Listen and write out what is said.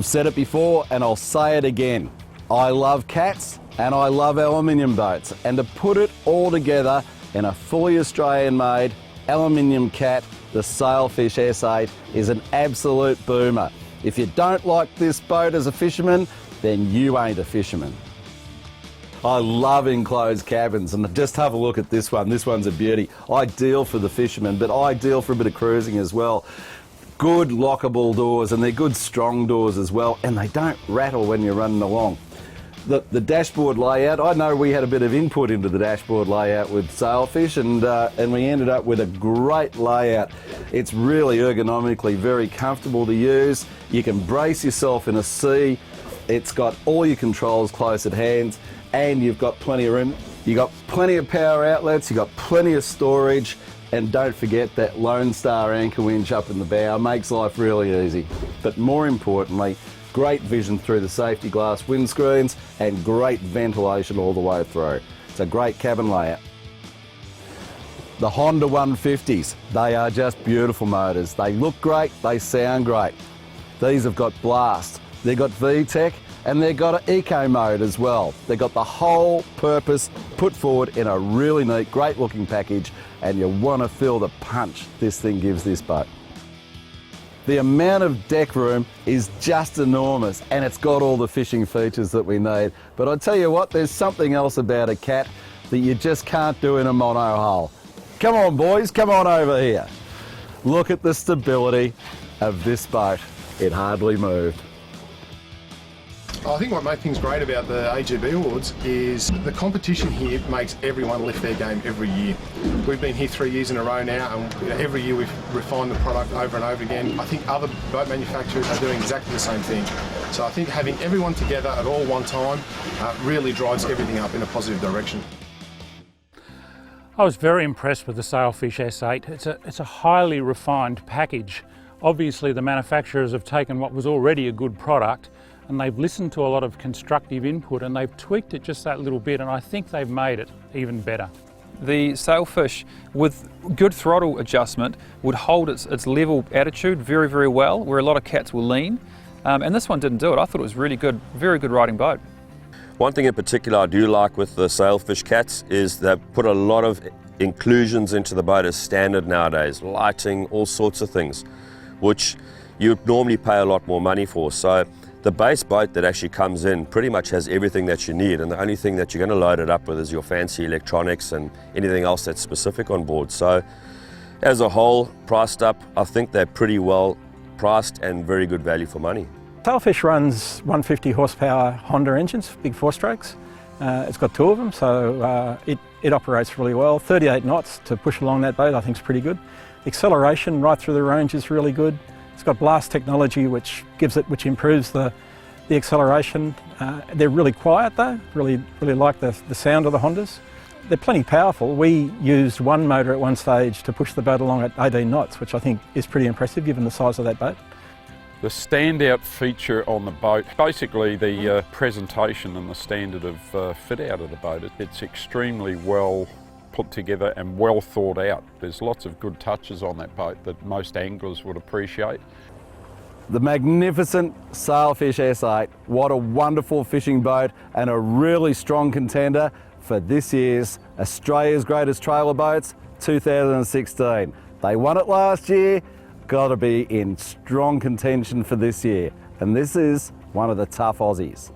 I've said it before and I'll say it again. I love cats and I love aluminium boats, and to put it all together in a fully Australian made aluminium cat, the Sailfish S8 is an absolute boomer. If you don't like this boat as a fisherman, then you ain't a fisherman. I love enclosed cabins, and just have a look at this one. This one's a beauty. Ideal for the fisherman, but ideal for a bit of cruising as well. Good lockable doors, and they're good strong doors as well, and they don't rattle when you're running along. The dashboard layout, I know we had a bit of input into the dashboard layout with Sailfish, and we ended up with a great layout. It's really ergonomically very comfortable to use. You can brace yourself in a sea. It's got all your controls close at hand, and you've got plenty of room. You've got plenty of power outlets, you've got plenty of storage, and don't forget that Lone Star anchor winch up in the bow makes life really easy. But more importantly, great vision through the safety glass windscreens and great ventilation all the way through. It's a great cabin layout. The Honda 150s, they are just beautiful motors. They look great, they sound great. These have got blast, they've got VTEC, and they've got an eco mode as well. They've got the whole purpose put forward in a really neat, great looking package, and you want to feel the punch this thing gives this boat. The amount of deck room is just enormous, and it's got all the fishing features that we need. But I tell you what, there's something else about a cat that you just can't do in a mono hull. Come on boys, come on over here. Look at the stability of this boat. It hardly moved. I think what makes things great about the AGB Awards is the competition here makes everyone lift their game every year. We've been here 3 years in a row now, and every year we've refined the product over and over again. I think other boat manufacturers are doing exactly the same thing. So I think having everyone together at all one time really drives everything up in a positive direction. I was very impressed with the Sailfish S8. It's a highly refined package. Obviously the manufacturers have taken what was already a good product, and they've listened to a lot of constructive input, and they've tweaked it just that little bit, and I think they've made it even better. The Sailfish, with good throttle adjustment, would hold its level attitude very, very well, where a lot of cats will lean. And this one didn't do it. I thought it was really good, very good riding boat. One thing in particular I do like with the Sailfish cats is they've put a lot of inclusions into the boat as standard nowadays, lighting, all sorts of things, which you would normally pay a lot more money for. So the base boat that actually comes in pretty much has everything that you need, and the only thing that you're going to load it up with is your fancy electronics and anything else that's specific on board. So as a whole, priced up, I think they're pretty well priced and very good value for money. Sailfish runs 150 horsepower Honda engines, big 4-strokes. It's got 2 of them, so it operates really well. 38 knots to push along that boat I think is pretty good. Acceleration right through the range is really good. It's got blast technology which improves the acceleration. They're really quiet though, really like the sound of the Hondas. They're plenty powerful. We used one motor at one stage to push the boat along at 18 knots, which I think is pretty impressive given the size of that boat. The standout feature on the boat, basically the presentation and the standard of fit out of the boat. It's extremely well put together and well thought out. There's lots of good touches on that boat that most anglers would appreciate. The magnificent Sailfish S8, what a wonderful fishing boat and a really strong contender for this year's Australia's Greatest Trailer Boats 2016. They won it last year, got to be in strong contention for this year, and this is one of the tough Aussies.